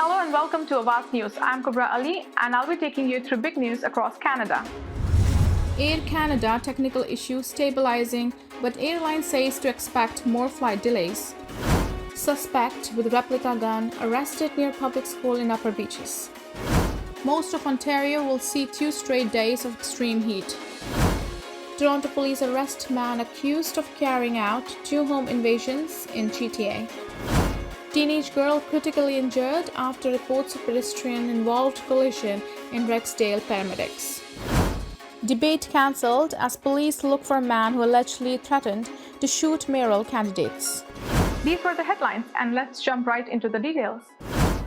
Hello and welcome to Awaz News. I'm Kubra Ali and I'll be taking you through big news across Canada. Air Canada technical issue stabilizing, but airline says to expect more flight delays. Suspect with replica gun arrested near public school in Upper Beaches. Most of Ontario will see 2 straight days of extreme heat. Toronto police arrest man accused of carrying out 2 home invasions in GTA. Teenage girl critically injured after reports of pedestrian-involved collision in Rexdale paramedics. Debate cancelled as police look for a man who allegedly threatened to shoot mayoral candidates. These were the headlines and let's jump right into the details.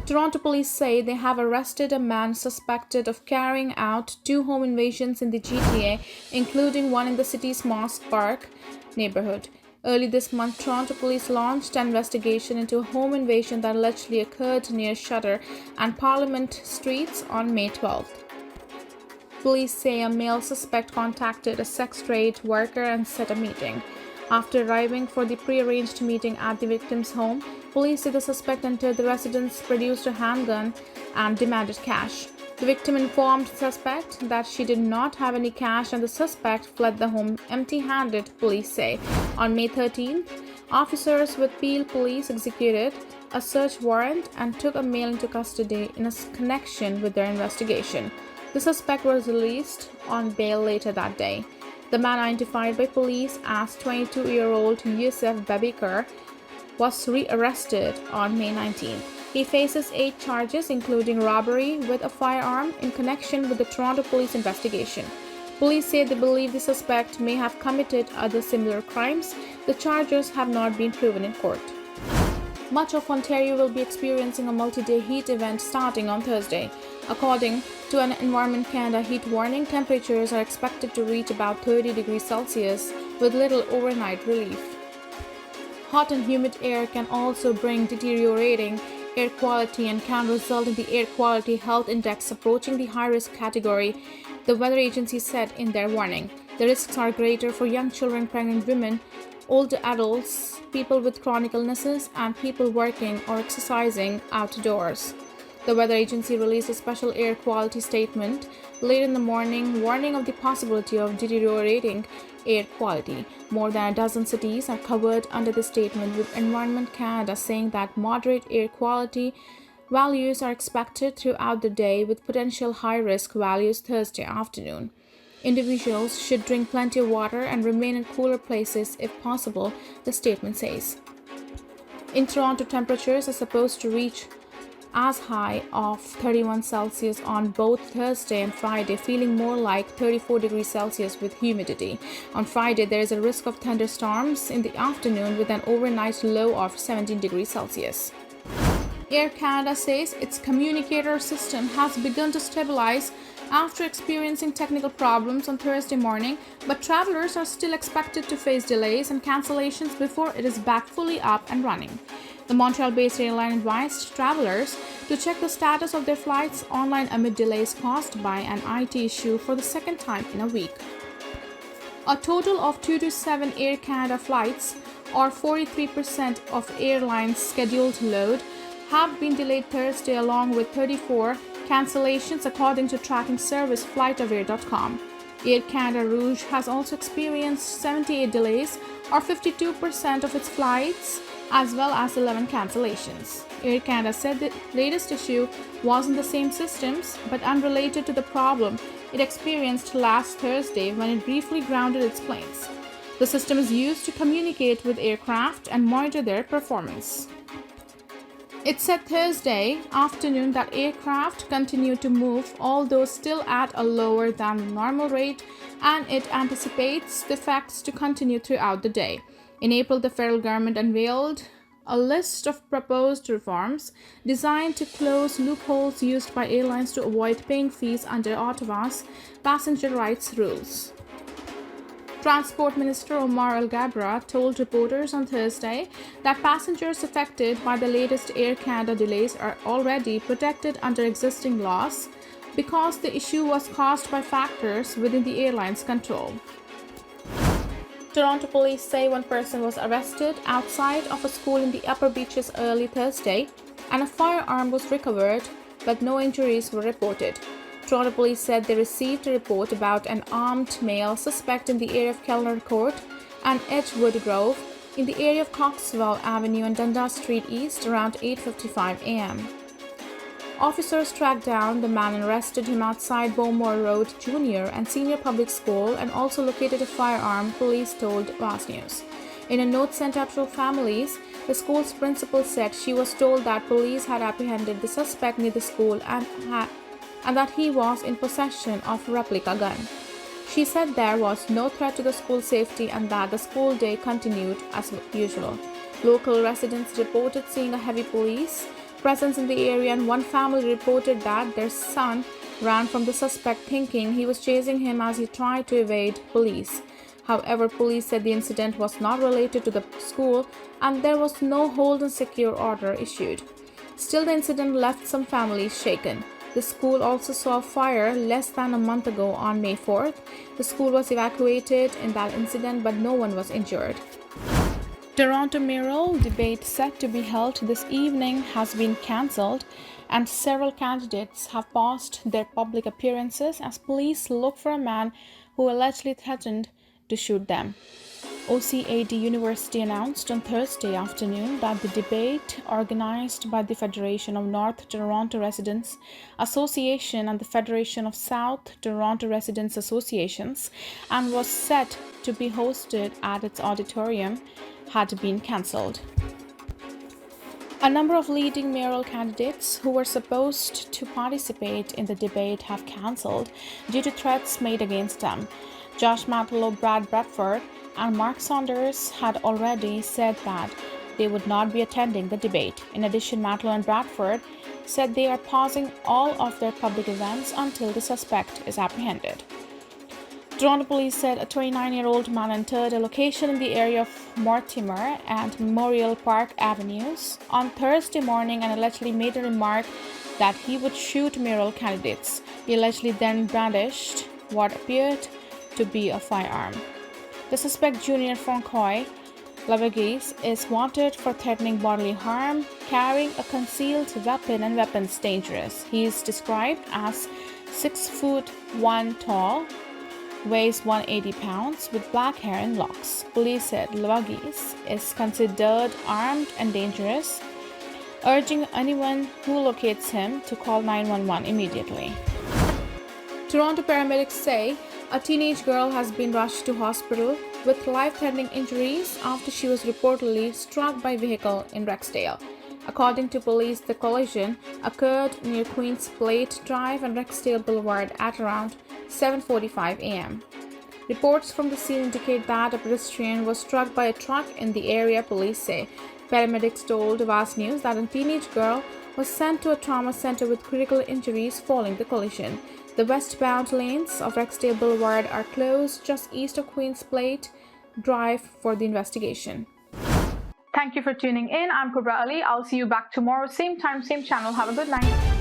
Toronto police say they have arrested a man suspected of carrying out 2 home invasions in the GTA, including one in the city's Moss Park neighborhood. Early this month, Toronto police launched an investigation into a home invasion that allegedly occurred near Shutter and Parliament Streets on May 12th. Police say a male suspect contacted a sex trade worker and set a meeting. After arriving for the pre-arranged meeting at the victim's home, police say the suspect entered the residence, produced a handgun, and demanded cash. The victim informed the suspect that she did not have any cash and the suspect fled the home empty-handed, police say. On May 13th, officers with Peel Police executed a search warrant and took a male into custody in a connection with their investigation. The suspect was released on bail later that day. The man, identified by police as 22-year-old Yusuf Babikar, was re-arrested on May 19th. He faces 8 charges, including robbery with a firearm in connection with the Toronto police investigation. Police say they believe the suspect may have committed other similar crimes. The charges have not been proven in court. Much of Ontario will be experiencing a multi-day heat event starting on Thursday. According to an Environment Canada heat warning, temperatures are expected to reach about 30 degrees Celsius with little overnight relief. Hot and humid air can also bring deteriorating air quality and can result in the Air Quality Health Index approaching the high-risk category, the weather agency said in their warning. The risks are greater for young children, pregnant women, older adults, people with chronic illnesses, and people working or exercising outdoors. The weather agency released a special air quality statement late in the morning, warning of the possibility of deteriorating air quality. More than a dozen cities are covered under the statement, with Environment Canada saying that moderate air quality values are expected throughout the day, with potential high-risk values Thursday afternoon. Individuals should drink plenty of water and remain in cooler places if possible, the statement says. In Toronto, temperatures are supposed to reach as high of 31 Celsius on both Thursday and Friday, feeling more like 34 degrees Celsius with humidity. On Friday, there is a risk of thunderstorms in the afternoon with an overnight low of 17 degrees Celsius. Air Canada says its communicator system has begun to stabilize after experiencing technical problems on Thursday morning, but travelers are still expected to face delays and cancellations before it is back fully up and running. The Montreal-based airline advised travelers to check the status of their flights online amid delays caused by an IT issue for the second time in a week. A total of 227 Air Canada flights, or 43% of airlines' scheduled load, have been delayed Thursday, along with 34 cancellations, according to tracking service FlightAware.com. Air Canada Rouge has also experienced 78 delays, or 52% of its flights, as well as 11 cancellations. Air Canada said the latest issue wasn't the same systems, but unrelated to the problem it experienced last Thursday when it briefly grounded its planes. The system is used to communicate with aircraft and monitor their performance. It said Thursday afternoon that aircraft continued to move, although still at a lower than normal rate, and it anticipates the effects to continue throughout the day. In April, the federal government unveiled a list of proposed reforms designed to close loopholes used by airlines to avoid paying fees under Ottawa's passenger rights rules. Transport Minister Omar Al-Gabra told reporters on Thursday that passengers affected by the latest Air Canada delays are already protected under existing laws because the issue was caused by factors within the airline's control. Toronto police say one person was arrested outside of a school in the Upper Beaches early Thursday and a firearm was recovered, but no injuries were reported. Toronto police said they received a report about an armed male suspect in the area of Kellner Court and Edgewood Grove in the area of Coxwell Avenue and Dundas Street East around 8:55 a.m. Officers tracked down the man and arrested him outside Bowmore Road Junior and Senior Public School and also located a firearm, police told Awaz News. In a note sent out to families, the school's principal said she was told that police had apprehended the suspect near the school and that he was in possession of a replica gun. She said there was no threat to the school's safety and that the school day continued as usual. Local residents reported seeing a heavy police presence in the area, and one family reported that their son ran from the suspect thinking he was chasing him as he tried to evade police. However, police said the incident was not related to the school and there was no hold and secure order issued. Still, the incident left some families shaken. The school also saw a fire less than a month ago on May 4th. The school was evacuated in that incident, but no one was injured. Toronto mayoral debate set to be held this evening has been cancelled, and several candidates have paused their public appearances as police look for a man who allegedly threatened to shoot them. OCAD University announced on Thursday afternoon that the debate, organized by the Federation of North Toronto Residents Association and the Federation of South Toronto Residents Associations, and was set to be hosted at its auditorium, had been cancelled. A number of leading mayoral candidates who were supposed to participate in the debate have cancelled due to threats made against them. Josh Matlow, Brad Bradford, and Mark Saunders had already said that they would not be attending the debate. In addition, Matlow and Bradford said they are pausing all of their public events until the suspect is apprehended. Toronto police said a 29-year-old man entered a location in the area of Mortimer and Memorial Park Avenues on Thursday morning and allegedly made a remark that he would shoot mayoral candidates. He allegedly then brandished what appeared to be a firearm. The suspect, Junior Francois Lavagis, is wanted for threatening bodily harm, carrying a concealed weapon, and weapons dangerous. He is described as 6'1" tall, weighs 180 pounds, with black hair and locks. Police said Lavagis is considered armed and dangerous, urging anyone who locates him to call 911 immediately. Toronto paramedics say a teenage girl has been rushed to hospital with life-threatening injuries after she was reportedly struck by a vehicle in Rexdale. According to police, the collision occurred near Queen's Plate Drive and Rexdale Boulevard at around 7:45 a.m. Reports from the scene indicate that a pedestrian was struck by a truck in the area, police say. Paramedics told Awaz News that a teenage girl was sent to a trauma center with critical injuries following the collision. The westbound lanes of Rexdale Boulevard are closed just east of Queen's Plate Drive for the investigation. Thank you for tuning in. I'm Kubra Ali. I'll see you back tomorrow, same time, same channel. Have a good night.